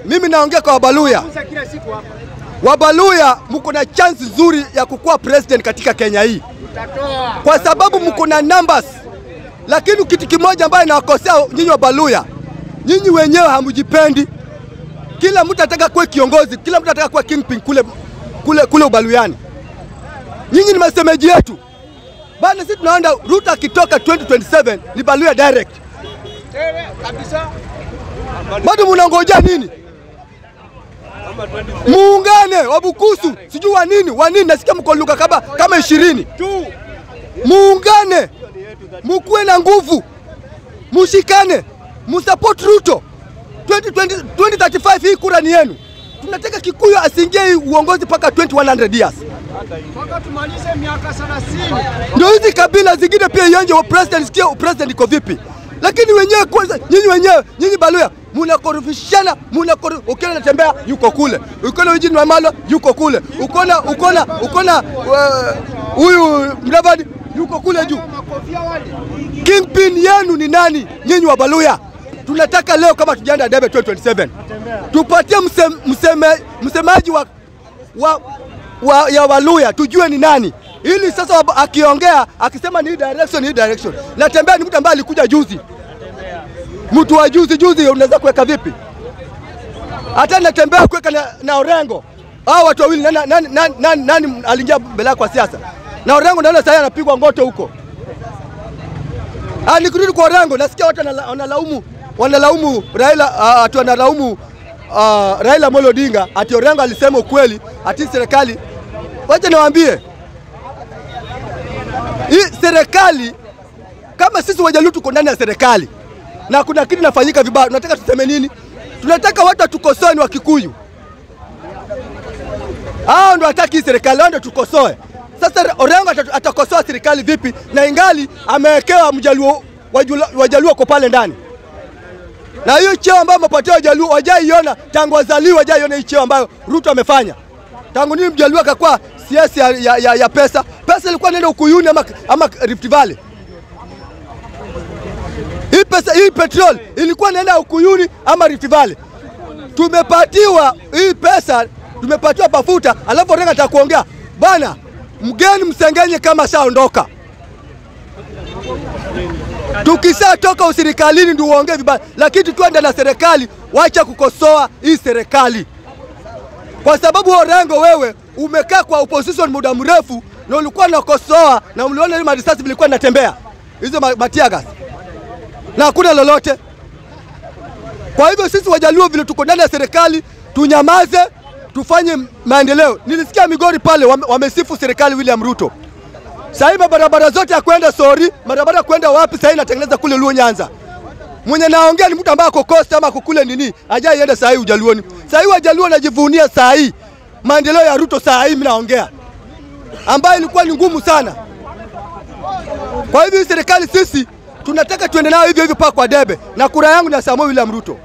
Mimi naongea kwa Wabaluya. Wabaluya mko na chance nzuri ya kukuwa president katika Kenya hii. Kwa sababu mko na numbers. Lakini kitu kimoja ambaye nawakosea nyinyi Wabaluya. Nyinyi wenyewe hamujipendi. Kila mtu anataka kuwa kiongozi, kila mtu anataka kuwa kingpin kule Ubaluyani. Nyinyi ni masemeji yetu. Bana sisi tunaenda Ruto akitoka 2027 ni Baluya direct. Kabisa. Bado mnangoja nini? Muungane Wabukusu, sijui wa nini nasikia mko lugha kama 20. Muungane. Mkuwe na nguvu. Mushikane. Musupport Ruto. 2035 hii kura ni yenu. Tunataka Kikuyu asiingie uongozi paka 2100 years. Paka tumalize miaka 30. Ndio hizi kabila zingine pia ionje wa president, sikia president iko vipi. Lakini wenyewe kwanza nyinyi Baluya mnakorofishana, ukiona natembea yuko kule. Ukiona Eugene Wamalwa yuko kule. Ukiona huyu Mudavadi yuko kule juu. Kingpin yenu ni nani? Nyinyi wa Baluya. Tunataka leo kama tujaenda debe 2027. Tupatie msemaji ya Waluya tujue ni nani. Ili sasa akiongea akisema ni direction. Natembea ni mtu ambaye alikuja juzi. Mtu wa juzi unaweza kuweka vipi? Hata natembea kuweka na Orengo. Hao watu wawili nani aliingia mbele kwa siasa? Na Orengo ndio sasa anapigwa ngoto huko. Nikirudi kwa Orengo nasikia watu wanalaumu Raila, Raila Amolo Odinga ati Orengo alisema ukweli ati serikali. Wacha niwaambie. Hii serikali kama sisi Wajaluo tuko ndani ya serikali na kuna kitu nafanyika vibaya, tunataka tuseme nini? Tunataka watu tukosoe wa Kikuyu. Hao ndio hataki serikali, ndio tukosoe. Sasa Orengo atakosoa serikali vipi na ingali amewekewa Wajaluo kwa pale ndani? Na hiyo cheo ambayo mapatia Wajaluo wajaiona tangu wazaliwa, wajaiona hiyo cheo ambayo Ruto amefanya. Tangu nini Mjaluo akakuwa siasa ya pesa? Pesa ilikuwa nenda Ukuyuni ama Rift Valley. Hii petrol ilikuwa nenda Ukuyuni ama Rift Valley. Tumepatiwa hii pesa, tumepatiwa mafuta, alafu Orengo atakuongea, bana mgeni msengenye kama shaondoka. Tukisa toka usirikalini ndio uongee vibaya, lakini tukiwa ndani ya serikali wacha kukosoa hii serikali. Kwa sababu Orengo wewe umekaa kwa opposition muda mrefu na ulikuwa unakosoa na uliona ile marisasi vilikuwa natembea. Hizo matiagas. Na hakuna lolote. Kwa hivyo sisi Wajaluo vile tuko ndani ya serikali tunyamaze, tufanye maendeleo. Nilisikia Migori pale wamesifu serikali William Ruto. Sasa barabara zote ya kwenda barabara kwenda wapi sasa inatengeneza kule Luo Nyanza. Mwenye naongea ni mtu ambaye ako Coast ama kukule nini, hajai enda sasa Ujaluoni. Sasa Wajaluo wanajivunia sasa maendeleo ya Ruto sasa mimi naongea. Ambayo ilikuwa ni ngumu sana. Kwa hivyo serikali sisi tunataka tuende nao hivyo paka kwa debe na kura yangu ni ya Samuel William Ruto.